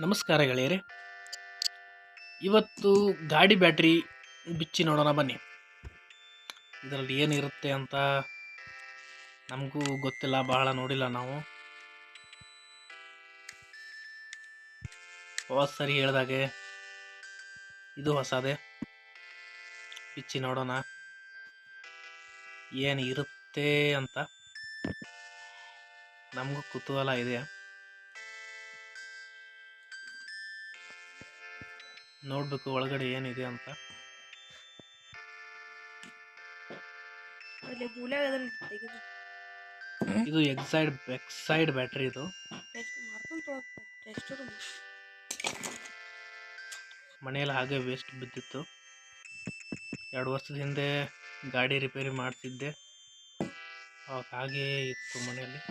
ನಮಸ್ಕಾರ ಗೆಳೆಯರೆ. ಇವತ್ತು ಗಾಡಿ ಬ್ಯಾಟ್ರಿ ಬಿಚ್ಚಿ ನೋಡೋಣ ಬನ್ನಿ. ಇದರಲ್ಲಿ ಏನಿರುತ್ತೆ ಅಂತ ನಮಗೂ ಗೊತ್ತಿಲ್ಲ, ಬಹಳ ನೋಡಿಲ್ಲ ನಾವು. ಹೋದ ಸರಿ ಹೇಳಿದಾಗೆ ಇದು ಹೊಸದೇ. ಬಿಚ್ಚಿ ನೋಡೋಣ ಏನು ಇರುತ್ತೆ ಅಂತ. ನಮಗೂ ಕುತೂಹಲ ಇದೆ. ನೋಡಬೇಕು ಒಳಗಡೆ ಏನಿದೆ ಅಂತ. ಇದು ಎಕ್ಸೈಡ್ ಬ್ಯಾಟ್ರಿ. ಇದು ಮನೆಯಲ್ಲಿ ಹಾಗೆ ವೇಸ್ಟ್ ಬಿದ್ದಿತ್ತು. 2 ವರ್ಷದ ಹಿಂದೆ ಗಾಡಿ ರಿಪೇರಿ ಮಾಡ್ತಿದ್ದೆ, ಅವಾಗ ಹಾಗೆ ಇತ್ತು ಮನೆಯಲ್ಲಿ.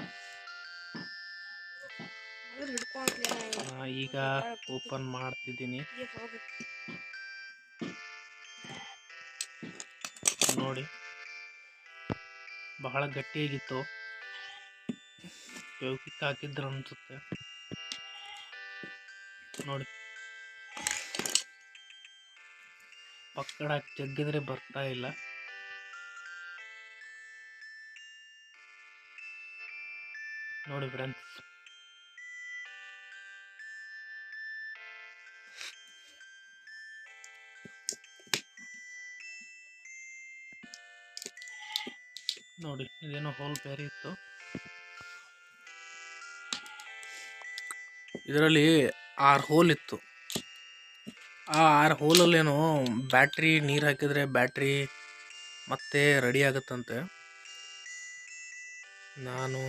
ಈಗ ಓಪನ್ ಮಾಡ್ತಿದ್ದೀನಿ. ನೋಡಿ, ಬಹಳ ಗಟ್ಟಿಯಾಗಿತ್ತು. ಫೆವಿಕ್ವಿಕ್ ಹಾಕಿದ್ರು ಅನ್ಸುತ್ತೆ. ನೋಡಿ, ಪಕ್ಕಡ ಜಗ್ಗಿದ್ರೆ ಬರ್ತಾ ಇಲ್ಲ. ನೋಡಿ ಫ್ರೆಂಡ್ಸ್, ನೋಡಿ ಇದೇನೋ ಹೋಲ್ ಬೇರೆ ಇತ್ತು. ಇದರಲ್ಲಿ 6 ಹೋಲ್ ಇತ್ತು. ಆ 6 ಹೋಲಲ್ಲೇನೋ ಬ್ಯಾಟ್ರಿ ನೀರು ಹಾಕಿದ್ರೆ ಬ್ಯಾಟ್ರಿ ಮತ್ತೆ ರೆಡಿ ಆಗುತ್ತಂತೆ. ನಾನು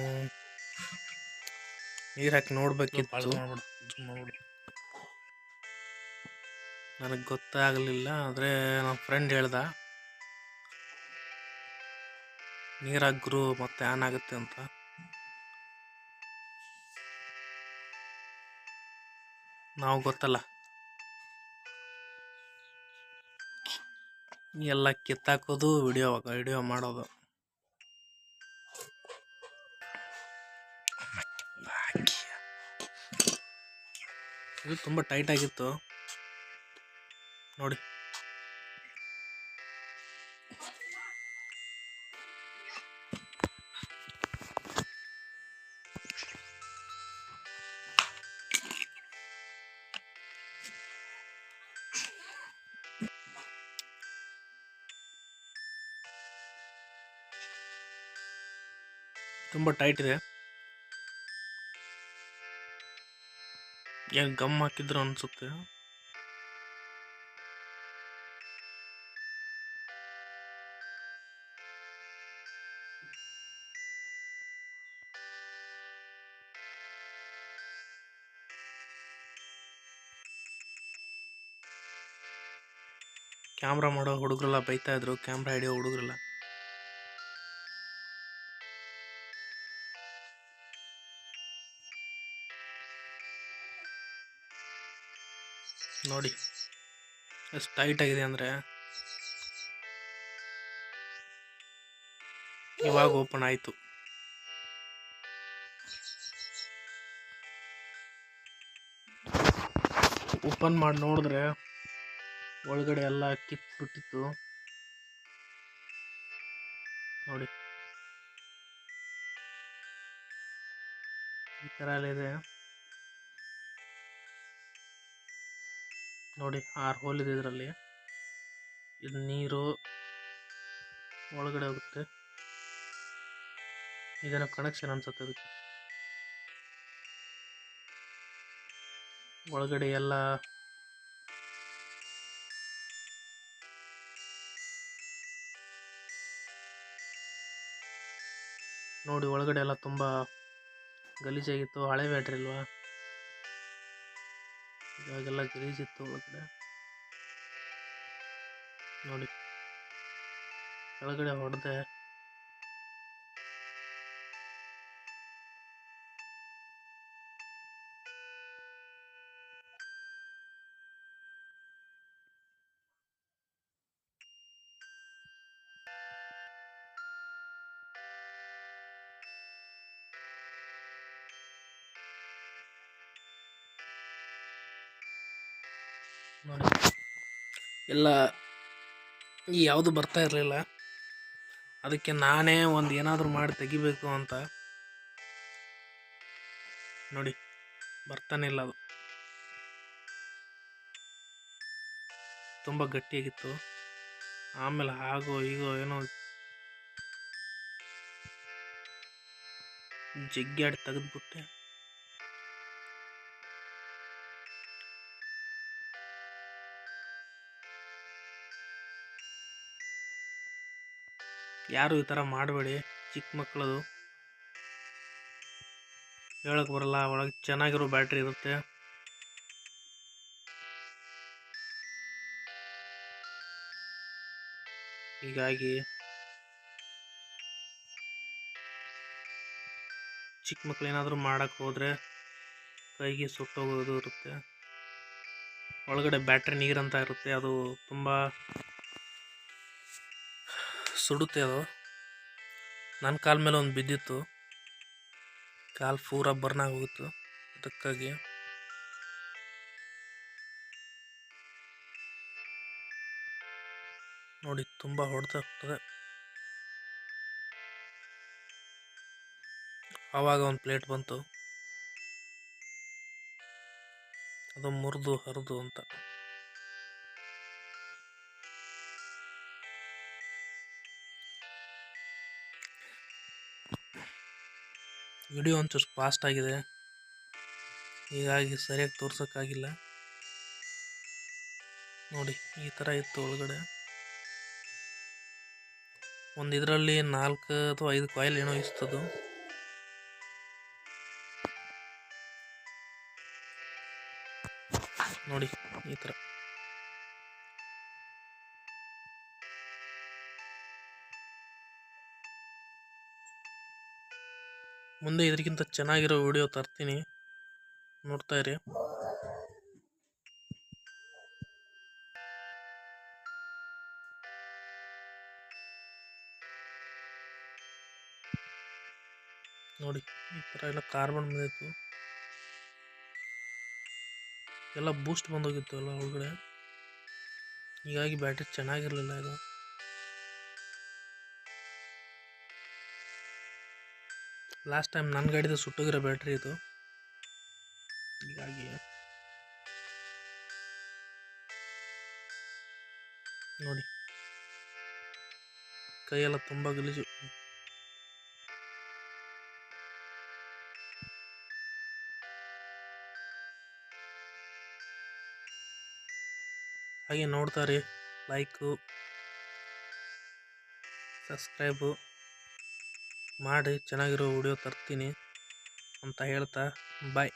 ನೀರು ಹಾಕಿ ನೋಡ್ಬೇಕಿತ್ತು, ನನಗೆ ಗೊತ್ತಾಗಲಿಲ್ಲ. ಆದರೆ ನನ್ನ ಫ್ರೆಂಡ್ ಹೇಳ್ದ, ನೀರು ಹಾಕ್ರು ಮತ್ತೆ ಆನ್ ಆಗುತ್ತೆ ಅಂತ. ನಾವು ಗೊತ್ತಲ್ಲ, ಎಲ್ಲ ಕಿತ್ತಾಕೋದು, ವಿಡಿಯೋ ಮಾಡೋದು. ಇದು ತುಂಬ ಟೈಟ್ ಆಗಿತ್ತು ನೋಡಿ. ತುಂಬ ಟೈಟ್ ಇದೆ. ಏನು ಗಮ್ ಹಾಕಿದ್ರು ಅನ್ಸುತ್ತೆ. ಕ್ಯಾಮ್ರಾ ಮಾಡೋ ಹುಡುಗರೆಲ್ಲ ಬೈತಾ ಇದ್ರು, ಕ್ಯಾಮ್ರಾ ಹಿಡಿಯೋ ಹುಡುಗರೆಲ್ಲ. ನೋಡಿ ಎಷ್ಟು ಟೈಟ್ ಆಗಿದೆ ಅಂದರೆ. ಇವಾಗ ಓಪನ್ ಆಯಿತು. ಓಪನ್ ಮಾಡಿ ನೋಡಿದ್ರೆ ಒಳಗಡೆ ಎಲ್ಲ ಕಿತ್ಬಿಟ್ಟಿತ್ತು ನೋಡಿ. ಈ ಥರ ಎಲ್ಲ ಇದೆ ನೋಡಿ. 6 ಹೋಲ್ ಇದೆ ಇದರಲ್ಲಿ. ಇದು ನೀರು ಒಳಗಡೆ ಹೋಗುತ್ತೆ. ಇದೇನೋ ಕನೆಕ್ಷನ್ ಅನ್ಸುತ್ತೆ ಅದಕ್ಕೆ. ಒಳಗಡೆ ಎಲ್ಲ ನೋಡಿ, ಒಳಗಡೆ ಎಲ್ಲ ತುಂಬ ಗಲೀಜಾಗಿತ್ತು. ಹಳೆ ಬ್ಯಾಟ್ರಿ ಅಲ್ವಾ, ಇವಾಗೆಲ್ಲ ಗಲೀಜಿತ್ತು ಒಳಗಡೆ. ನೋಡಿ ಕೆಳಗಡೆ ಹೊಡೆದೆ, ನೋಡಿ ಎಲ್ಲ ಯಾವುದು ಬರ್ತಾ ಇರಲಿಲ್ಲ. ಅದಕ್ಕೆ ನಾನೇ ಒಂದು ಏನಾದರೂ ಮಾಡಿ ತೆಗಿಬೇಕು ಅಂತ ನೋಡಿ ಬರ್ತಾನೆ ಇಲ್ಲ. ಅದು ತುಂಬ ಗಟ್ಟಿಯಾಗಿತ್ತು. ಆಮೇಲೆ ಹಾಗೋ ಹೀಗೋ ಏನೋ ಜಿಗ್ಗಾಡಿ ತೆಗೆದ್ಬಿಟ್ಟೆ. ಯಾರು ಈ ಥರ ಮಾಡಬೇಡಿ. ಚಿಕ್ಕ ಮಕ್ಕಳದು ಹೇಳಕ್ಕೆ ಬರಲ್ಲ, ಒಳಗೆ ಚೆನ್ನಾಗಿರೋ ಬ್ಯಾಟ್ರಿ ಇರುತ್ತೆ. ಹೀಗಾಗಿ ಚಿಕ್ಕ ಮಕ್ಳು ಏನಾದರೂ ಮಾಡೋಕ್ಕೆ ಹೋದರೆ ಕೈಗೆ ಸುಟ್ಟೋಗೋದು ಇರುತ್ತೆ. ಒಳಗಡೆ ಬ್ಯಾಟ್ರಿ ನೀರಂತ ಇರುತ್ತೆ, ಅದು ತುಂಬ ಸುಡುತ್ತೆ. ಅದು ನನ್ನ ಕಾಲ ಮೇಲೆ ಒಂದು ಬಿದ್ದಿತ್ತು, ಕಾಲು ಪೂರ ಬರ್ನ್ ಆಗೋಗಿತ್ತು. ಅದಕ್ಕಾಗಿ ನೋಡಿ ತುಂಬ ಹೊಡೆದಾಗ್ತದೆ. ಆವಾಗ ಒಂದು ಪ್ಲೇಟ್ ಬಂತು, ಅದು ಮುರಿದು ಹರಿದು ಅಂತ. ವಿಡಿಯೋ ಒಂಚೂರು ಫಾಸ್ಟ್ ಆಗಿದೆ, ಹೀಗಾಗಿ ಸರಿಯಾಗಿ ತೋರ್ಸೋಕ್ಕಾಗಿಲ್ಲ. ನೋಡಿ ಈ ಥರ ಇತ್ತು ಒಳಗಡೆ. ಒಂದು ಇದರಲ್ಲಿ 4 ಅಥವಾ 5 ಕಾಯಿಲ್ ಏನೋ ಇಸ್ತದು. ನೋಡಿ ಈ ಥರ. ಮುಂದೆ ಇದಕ್ಕಿಂತ ಚೆನ್ನಾಗಿರೋ ವಿಡಿಯೋ ತರ್ತೀನಿ, ನೋಡ್ತಾ ಇರಿ. ನೋಡಿ ಈ ಥರ ಎಲ್ಲ ಕಾರ್ಬನ್ ಬಂದಿತ್ತು, ಎಲ್ಲ ಬೂಸ್ಟ್ ಬಂದೋಗಿತ್ತು ಎಲ್ಲ ಒಳಗಡೆ. ಹೀಗಾಗಿ ಬ್ಯಾಟ್ರಿ ಚೆನ್ನಾಗಿರಲಿಲ್ಲ. ಇದು ಲಾಸ್ಟ್ ಟೈಮ್ ನನ್ನ ಗಾಡಿದು ಸುಟ್ಟೋಗಿರೋ ಬ್ಯಾಟ್ರಿ ಇದು. ಹೀಗಾಗಿ ನೋಡಿ ಕೈಯೆಲ್ಲ ತುಂಬ ಗಲೀಜು. ಹಾಗೆ ನೋಡ್ತಾರೆ, ಲೈಕು ಸಬ್ಸ್ಕ್ರೈಬು ಮಾಡಿ ಚೆನ್ನಾಗಿರೋ ವಿಡಿಯೋ ತರ್ತೀನಿ ಅಂತ ಹೇಳ್ತಾ ಬಾಯ್.